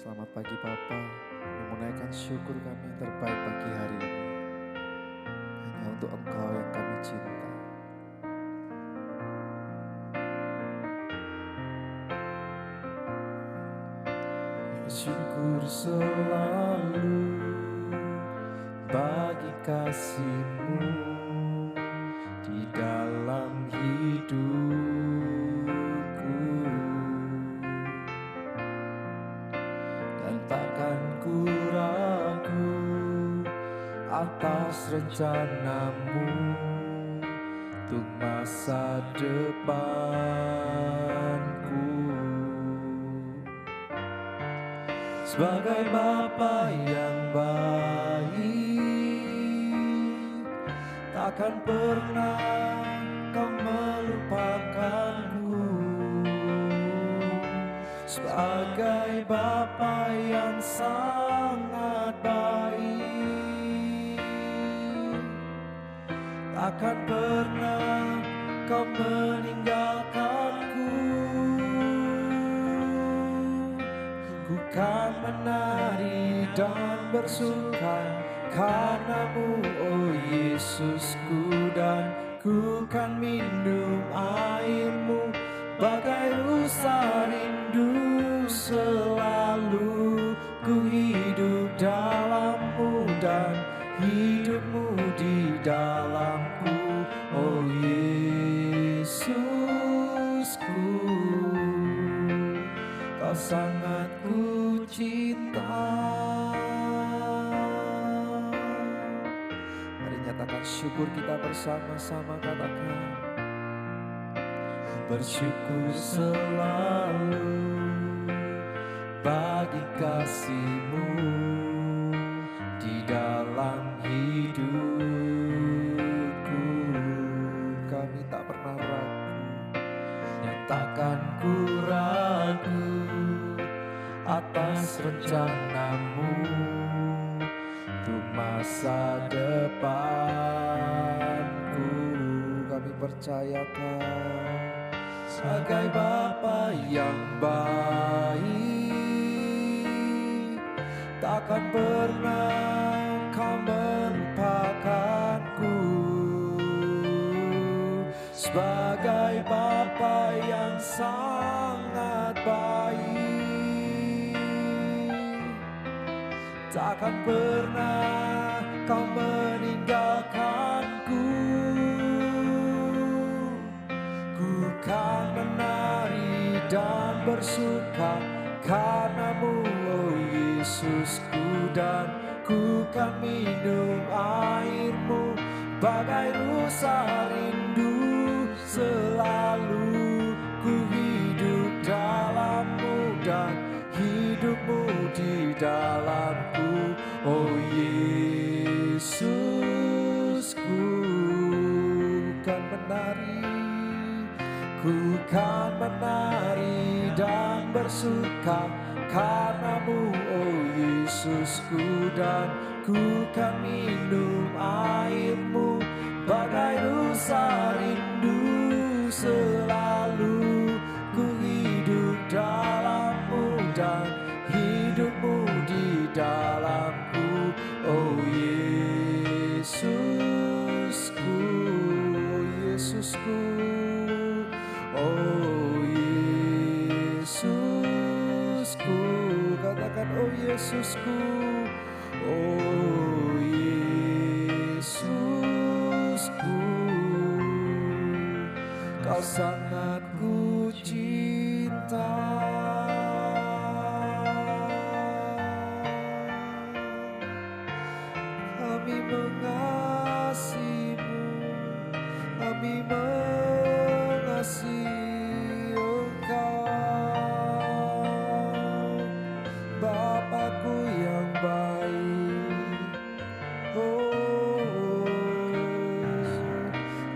Selamat pagi Papa, menaikkan syukur kami yang terbaik pagi hari ini. Hanya untuk Engkau yang kami cinta. Bersyukur selalu bagi kasih-Mu di dalam hidupku. Dan takkan ku ragu atas rencana-Mu untuk masa depanku. Sebagai Bapa yang baik, takkan pernah Kau melupakanku. Sebagai Bapa yang sangat baik, takkan pernah Kau meninggalkanku. Ku kan menari dan bersuka karena-Mu, oh Yesusku, dan ku kan minum air-Mu bagai rusa rindu. Selalu ku hidup dalam-Mu dan hidup-Mu di dalamku, oh Yesusku. Kau sangat ku cinta. Mari nyatakan syukur kita bersama-sama, katakan bersyukur selalu bagi kasih-Mu di dalam hidupku. Kami tak pernah ragu, nyatakan ku ragu atas rencana-Mu untuk masa depanku. Kami percayakan sebagai Bapa yang baik, takkan pernah Kau melupakanku. Sebagai Bapa yang sangat baik, takkan pernah Kau meninggalkanku. Ku kan menari dan bersuka karena-Mu, oh Yesusku, dan ku kan minum air-Mu bagai rusa rindu. Selalu ku hidup dalam-Mu dan hidup-Mu di dalamku, oh Yesusku. Kan menari, ku kan menari dan bersuka karena-Mu, oh Yesusku, dan ku kan minum air-Mu bagai rusa rindu. Selalu ku hidup dalam-Mu dan hidup-Mu di dalamku, oh Yesusku, oh Yesusku, oh Yesusku. Katakan oh Yesusku, oh Yesusku. Kau sangat ku cinta. Kami mengasihi-Mu, kami mengasihi Engkau, Bapakku yang baik. Oh,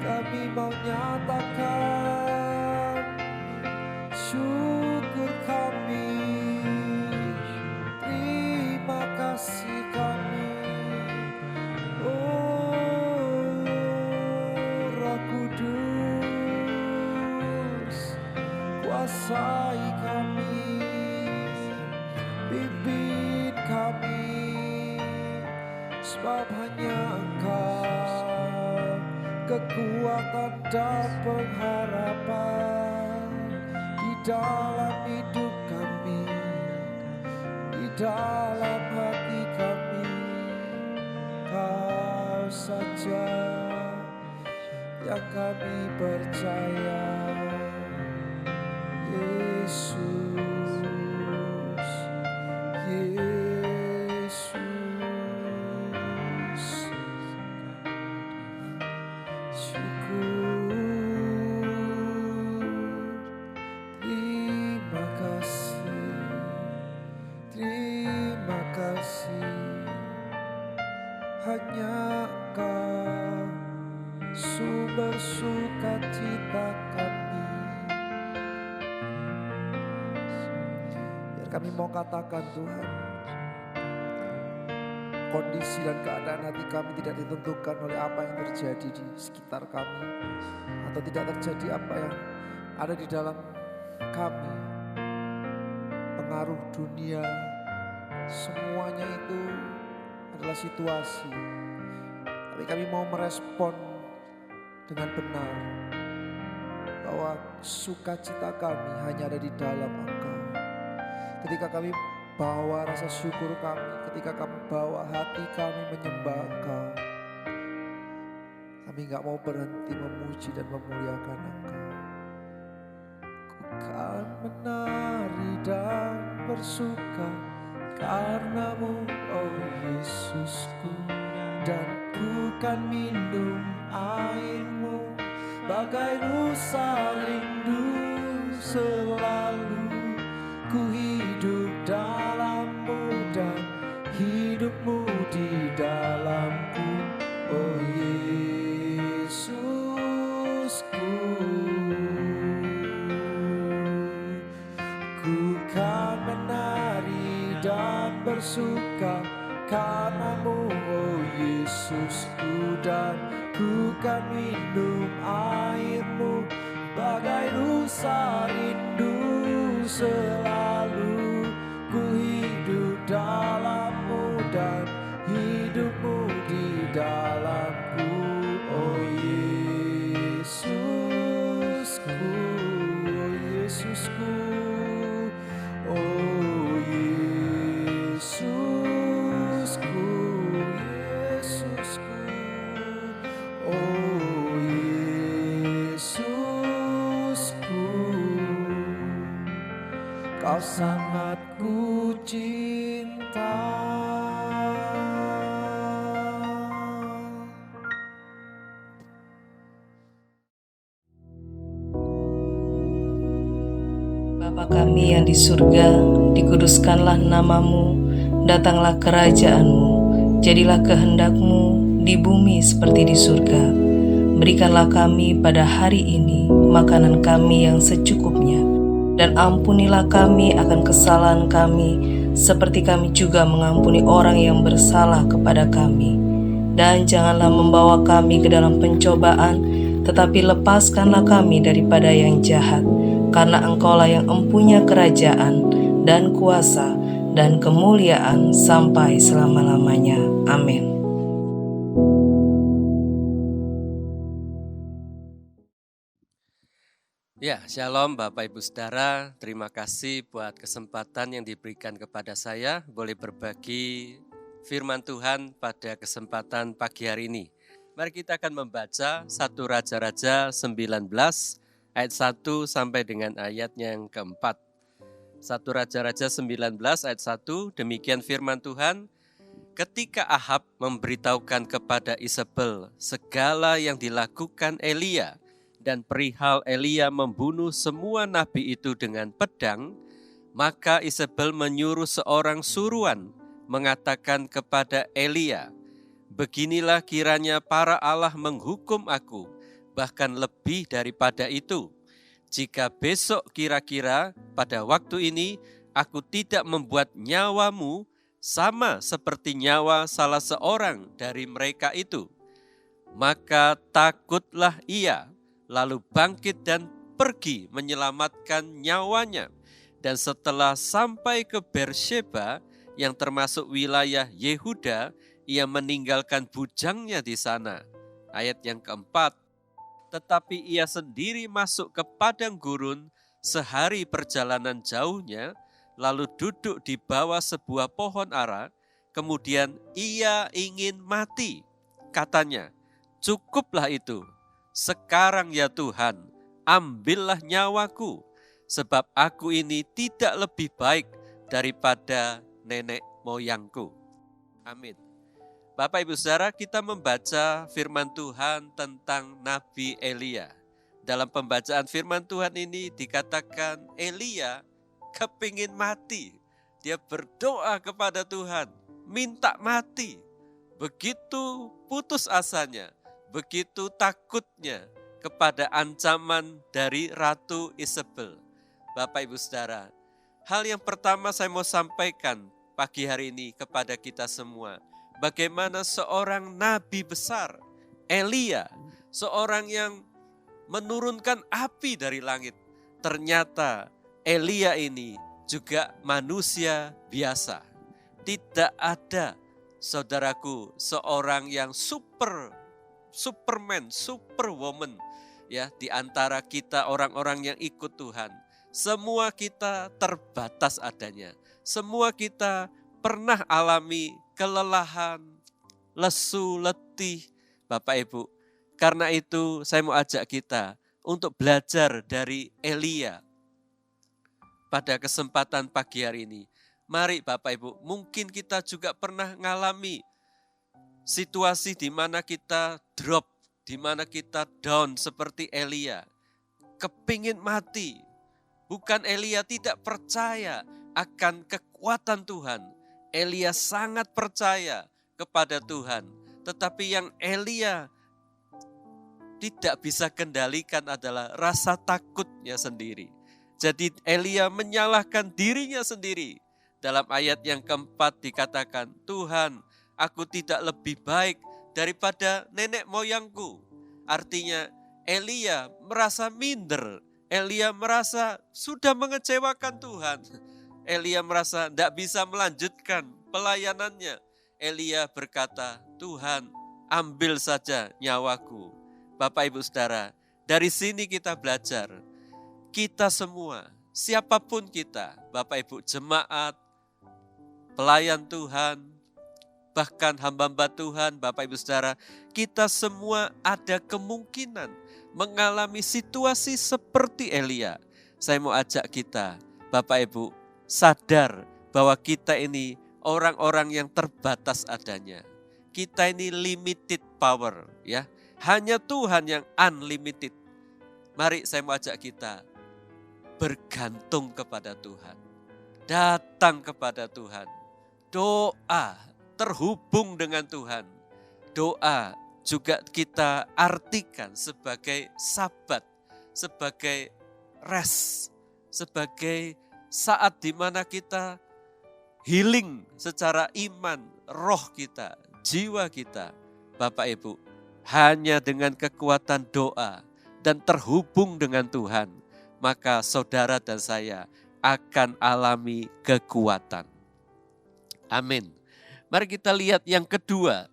kami mau nyatakan syukur kami, terima kasih kami. Oh, Roh Kudus, kuasai kami, pimpin kami, sebab hanya Engkau kekuatan dan pengharapan di dalam hidup kami, di dalam hati kami. Kau saja yang kami percaya, Yesus, Yesus. Syukur, terima kasih, terima kasih. Hanya Engkau sumber sukacita kami. Biar kami mau katakan, Tuhan, kondisi dan keadaan hati kami tidak ditentukan oleh apa yang terjadi di sekitar kami, atau tidak terjadi apa yang ada di dalam kami. Pengaruh dunia, semuanya itu adalah situasi. Tapi kami mau merespon dengan benar bahwa sukacita kami hanya ada di dalam Engkau. Ketika kami bawa rasa syukur kami, ketika kami bawa hati kami menyembah Engkau, kami gak mau berhenti memuji dan memuliakan Engkau. Ku kan menari dan bersuka karena-Mu, oh Yesusku, dan ku kan minum air-Mu bagai rusa rindu. Selalu ku hidup dalam-Mu dan hidup-Mu di dalamku, oh Yesusku. Ku kan menari dan bersuka karena-Mu, oh Yesusku, dan ku kan minum air-Mu bagai rusa rindu. Selalu ku hidup dalam-Mu dan hidup-Mu di dalamku, oh Yesusku, oh Yesusku, oh Yesusku, Yesusku, oh Yesusku. Kau sangat ku cinta. Bapa kami yang di surga, dikuduskanlah nama-Mu, datanglah kerajaan-Mu, jadilah kehendak-Mu di bumi seperti di surga. Berikanlah kami pada hari ini makanan kami yang secukupnya, dan ampunilah kami akan kesalahan kami, seperti kami juga mengampuni orang yang bersalah kepada kami. Dan janganlah membawa kami ke dalam pencobaan, tetapi lepaskanlah kami daripada yang jahat. Karena Engkaulah yang empunya kerajaan dan kuasa dan kemuliaan sampai selama-lamanya. Amin. Ya, shalom Bapak Ibu Saudara, terima kasih buat kesempatan yang diberikan kepada saya boleh berbagi firman Tuhan pada kesempatan pagi hari ini. Mari kita akan membaca 1 Raja-Raja 19 ayat 1 sampai dengan ayatnya yang keempat. 1 Raja-Raja 19 ayat 1, demikian firman Tuhan. Ketika Ahab memberitahukan kepada Isabel segala yang dilakukan Elia, dan perihal Elia membunuh semua nabi itu dengan pedang, maka Isabel menyuruh seorang suruhan mengatakan kepada Elia, beginilah kiranya para Allah menghukum aku, bahkan lebih daripada itu. Jika besok kira-kira pada waktu ini aku tidak membuat nyawamu sama seperti nyawa salah seorang dari mereka itu, maka takutlah ia, lalu bangkit dan pergi menyelamatkan nyawanya. Dan setelah sampai ke Beersheba yang termasuk wilayah Yehuda, ia meninggalkan bujangnya di sana. Ayat yang keempat, tetapi ia sendiri masuk ke padang gurun sehari perjalanan jauhnya, lalu duduk di bawah sebuah pohon ara, kemudian ia ingin mati. Katanya, cukuplah itu, sekarang ya Tuhan, ambillah nyawaku, sebab aku ini tidak lebih baik daripada nenek moyangku. Amin. Bapak Ibu Saudara, kita membaca firman Tuhan tentang Nabi Elia. Dalam pembacaan firman Tuhan ini dikatakan Elia kepingin mati. Dia berdoa kepada Tuhan, minta mati. Begitu putus asanya, begitu takutnya kepada ancaman dari Ratu Isabel. Bapak Ibu Saudara, hal yang pertama saya mau sampaikan pagi hari ini kepada kita semua. Bagaimana seorang nabi besar, Elia, seorang yang menurunkan api dari langit. Ternyata Elia ini juga manusia biasa. Tidak ada, saudaraku, seorang yang superman, superwoman ya di antara kita orang-orang yang ikut Tuhan. Semua kita terbatas adanya. Semua kita pernah alami kelelahan, lesu, letih, Bapak Ibu. Karena itu saya mau ajak kita untuk belajar dari Elia pada kesempatan pagi hari ini. Mari Bapak Ibu, mungkin kita juga pernah mengalami situasi di mana kita drop, di mana kita down seperti Elia. Kepingin mati. Bukan Elia tidak percaya akan kekuatan Tuhan. Elia sangat percaya kepada Tuhan. Tetapi yang Elia tidak bisa kendalikan adalah rasa takutnya sendiri. Jadi Elia menyalahkan dirinya sendiri. Dalam ayat yang keempat dikatakan, Tuhan, aku tidak lebih baik daripada nenek moyangku. Artinya Elia merasa minder. Elia merasa sudah mengecewakan Tuhan. Elia merasa tidak bisa melanjutkan pelayanannya. Elia berkata, Tuhan, ambil saja nyawaku. Bapak Ibu Saudara, dari sini kita belajar. Kita semua, siapapun kita, Bapak Ibu jemaat, pelayan Tuhan, bahkan hamba-hamba Tuhan, Bapak Ibu Saudara, kita semua ada kemungkinan mengalami situasi seperti Elia. Saya mau ajak kita, Bapak Ibu, sadar bahwa kita ini orang-orang yang terbatas adanya. Kita ini limited power, ya. Hanya Tuhan yang unlimited. Mari saya mau ajak kita bergantung kepada Tuhan. Datang kepada Tuhan. Doa, terhubung dengan Tuhan. Doa juga kita artikan sebagai sabat, sebagai rest, sebagai saat di mana kita healing secara iman, roh kita, jiwa kita. Bapak Ibu, hanya dengan kekuatan doa dan terhubung dengan Tuhan, maka saudara dan saya akan alami kekuatan. Amin. Mari kita lihat yang kedua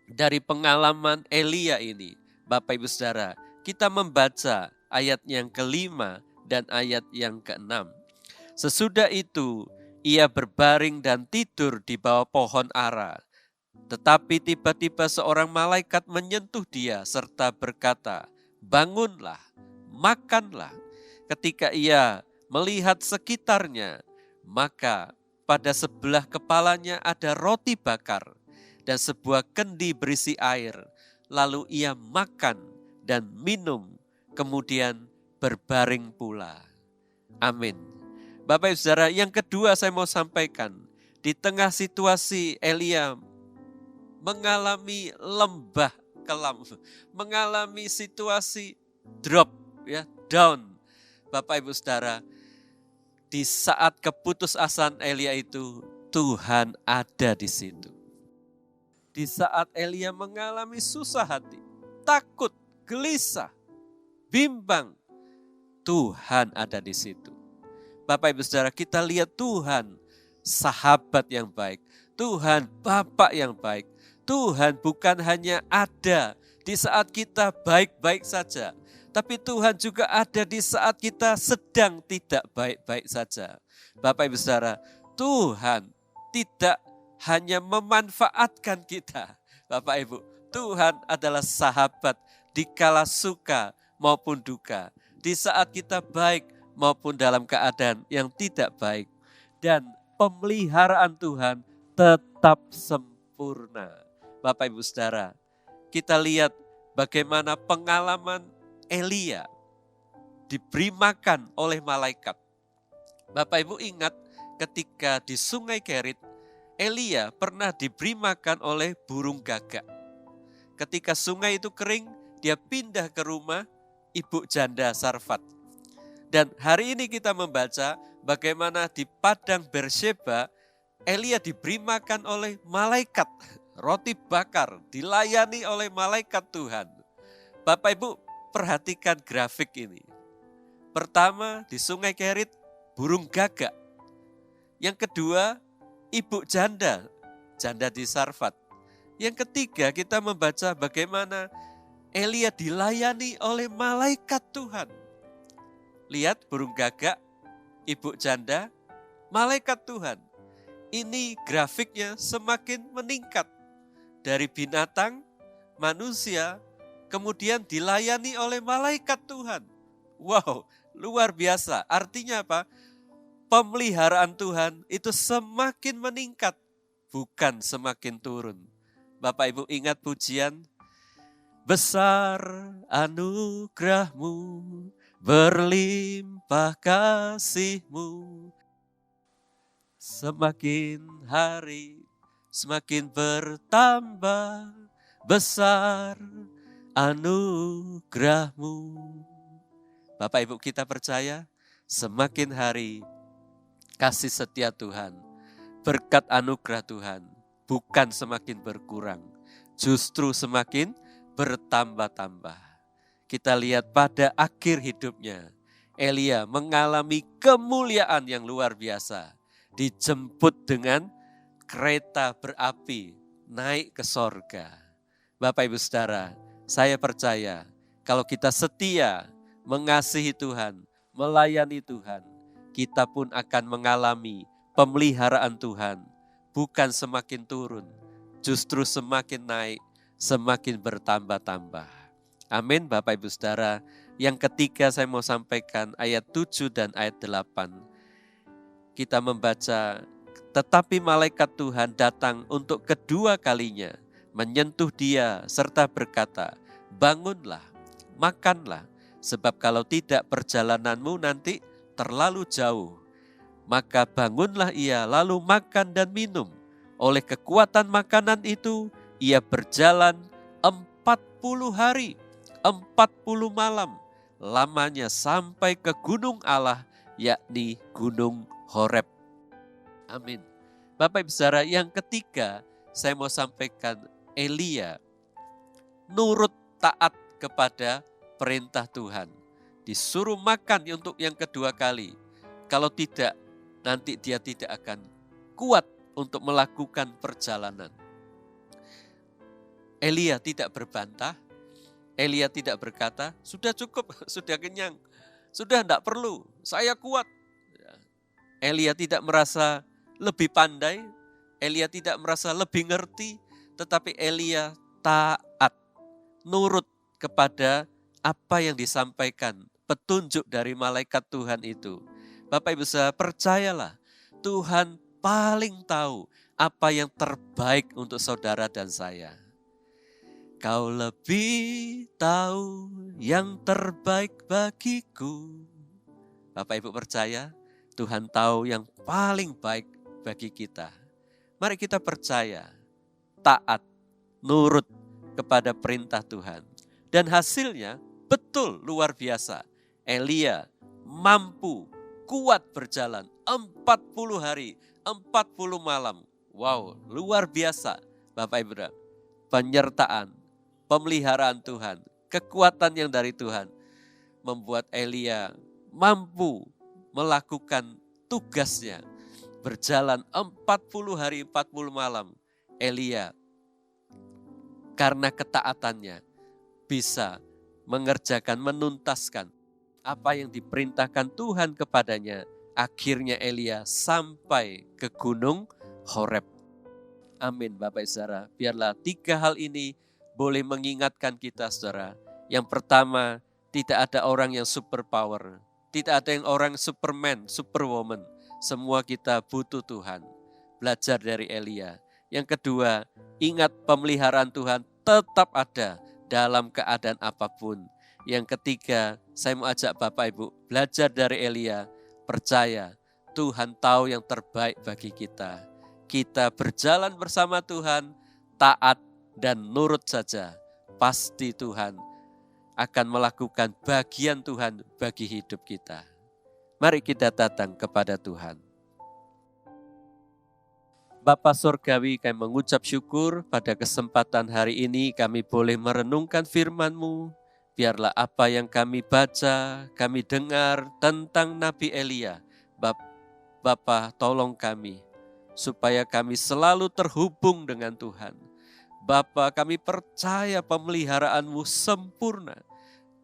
dari pengalaman Elia ini. Bapak Ibu Saudara, kita membaca ayat yang kelima dan ayat yang keenam. Sesudah itu, ia berbaring dan tidur di bawah pohon ara. Tetapi tiba-tiba seorang malaikat menyentuh dia serta berkata, bangunlah, makanlah. Ketika ia melihat sekitarnya, maka pada sebelah kepalanya ada roti bakar dan sebuah kendi berisi air. Lalu ia makan dan minum, kemudian berbaring pula. Amin. Bapak Ibu Saudara, yang kedua saya mau sampaikan, di tengah situasi Elia mengalami lembah kelam, mengalami situasi drop, ya, down. Bapak Ibu Saudara, di saat keputusasaan Elia itu, Tuhan ada di situ. Di saat Elia mengalami susah hati, takut, gelisah, bimbang, Tuhan ada di situ. Bapak Ibu Saudara, kita lihat Tuhan sahabat yang baik, Tuhan Bapak yang baik. Tuhan bukan hanya ada di saat kita baik-baik saja, tapi Tuhan juga ada di saat kita sedang tidak baik-baik saja. Bapak Ibu Saudara, Tuhan tidak hanya memanfaatkan kita. Bapak Ibu, Tuhan adalah sahabat di kala suka maupun duka, di saat kita baik maupun dalam keadaan yang tidak baik. Dan pemeliharaan Tuhan tetap sempurna. Bapak Ibu Saudara, kita lihat bagaimana pengalaman Elia diberi makan oleh malaikat. Bapak Ibu ingat ketika di Sungai Kerit, Elia pernah diberi makan oleh burung gagak. Ketika sungai itu kering, dia pindah ke rumah ibu janda Sarfat. Dan hari ini kita membaca bagaimana di padang Berseba, Elia diberi makan oleh malaikat. Roti bakar dilayani oleh malaikat Tuhan. Bapak Ibu perhatikan grafik ini. Pertama di Sungai Kerit, burung gagak. Yang kedua, ibu janda di Sarfat. Yang ketiga, kita membaca bagaimana Elia dilayani oleh malaikat Tuhan. Lihat burung gagak, ibu janda, malaikat Tuhan. Ini grafiknya semakin meningkat. Dari binatang, manusia, kemudian dilayani oleh malaikat Tuhan. Wow, luar biasa. Artinya apa? Pemeliharaan Tuhan itu semakin meningkat, bukan semakin turun. Bapak Ibu ingat pujian? Besar anugerahmu, berlimpah kasih-Mu. Semakin hari semakin bertambah besar anugerah-Mu. Bapak Ibu kita percaya semakin hari kasih setia Tuhan, berkat anugerah Tuhan bukan semakin berkurang, justru semakin bertambah-tambah. Kita lihat pada akhir hidupnya, Elia mengalami kemuliaan yang luar biasa, dijemput dengan kereta berapi naik ke sorga. Bapak Ibu Saudara, saya percaya kalau kita setia mengasihi Tuhan, melayani Tuhan, kita pun akan mengalami pemeliharaan Tuhan. Bukan semakin turun, justru semakin naik, semakin bertambah-tambah. Amin Bapak Ibu Saudara. Yang ketiga saya mau sampaikan ayat 7 dan ayat 8. Kita membaca, tetapi malaikat Tuhan datang untuk kedua kalinya, menyentuh dia serta berkata, bangunlah, makanlah, sebab kalau tidak perjalananmu nanti terlalu jauh. Maka bangunlah ia lalu makan dan minum. Oleh kekuatan makanan itu, ia berjalan 40 hari, 40 malam, lamanya sampai ke gunung Allah, yakni gunung Horeb. Amin. Bapak Ibu Saudara, yang ketiga saya mau sampaikan Elia nurut taat kepada perintah Tuhan. Disuruh makan untuk yang kedua kali. Kalau tidak, nanti dia tidak akan kuat untuk melakukan perjalanan. Elia tidak berbantah. Elia tidak berkata, sudah cukup, sudah kenyang. Sudah tidak perlu, saya kuat. Elia tidak merasa lebih pandai, Elia tidak merasa lebih ngerti, tetapi Elia taat, nurut kepada apa yang disampaikan, petunjuk dari malaikat Tuhan itu. Bapak Ibu Saudara, percayalah, Tuhan paling tahu apa yang terbaik untuk saudara dan saya. Kau lebih tahu yang terbaik bagiku. Bapak Ibu percaya, Tuhan tahu yang paling baik bagi kita. Mari kita percaya, taat, nurut kepada perintah Tuhan. Dan hasilnya betul luar biasa. Elia mampu kuat berjalan 40 hari, 40 malam. Wow, luar biasa Bapak Ibu. Penyertaan, pemeliharaan Tuhan, kekuatan yang dari Tuhan membuat Elia mampu melakukan tugasnya berjalan 40 hari 40 malam. Elia karena ketaatannya bisa mengerjakan, menuntaskan apa yang diperintahkan Tuhan kepadanya. Akhirnya Elia sampai ke gunung Horeb. Amin Bapak Saudara. Biarlah 3 hal ini boleh mengingatkan kita saudara. Yang pertama, tidak ada orang yang super power. Tidak ada yang orang superman, superwoman. Semua kita butuh Tuhan. Belajar dari Elia. Yang kedua, ingat pemeliharaan Tuhan tetap ada dalam keadaan apapun. Yang ketiga, saya mau ajak Bapak Ibu belajar dari Elia. Percaya Tuhan tahu yang terbaik bagi kita. Kita berjalan bersama Tuhan, taat dan nurut saja. Pasti Tuhan akan melakukan bagian Tuhan bagi hidup kita. Mari kita datang kepada Tuhan. Bapa Surgawi, kami mengucap syukur pada kesempatan hari ini kami boleh merenungkan firman-Mu. Biarlah apa yang kami baca, kami dengar tentang Nabi Elia. Bapa, tolong kami supaya kami selalu terhubung dengan Tuhan. Bapa, kami percaya pemeliharaan-Mu sempurna.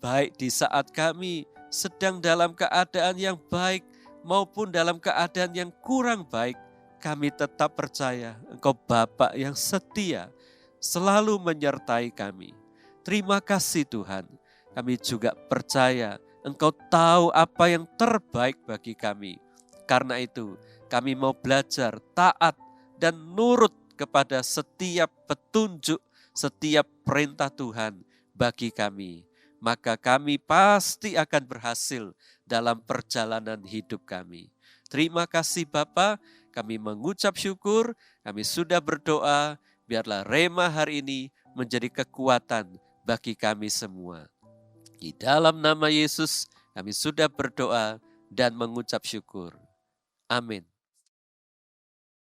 Baik di saat kami sedang dalam keadaan yang baik maupun dalam keadaan yang kurang baik, kami tetap percaya Engkau Bapa yang setia, selalu menyertai kami. Terima kasih Tuhan, kami juga percaya Engkau tahu apa yang terbaik bagi kami. Karena itu kami mau belajar taat dan nurut kepada setiap petunjuk, setiap perintah Tuhan bagi kami. Maka kami pasti akan berhasil dalam perjalanan hidup kami. Terima kasih Bapa, kami mengucap syukur, kami sudah berdoa, biarlah Rema hari ini menjadi kekuatan bagi kami semua. Di dalam nama Yesus kami sudah berdoa dan mengucap syukur. Amin.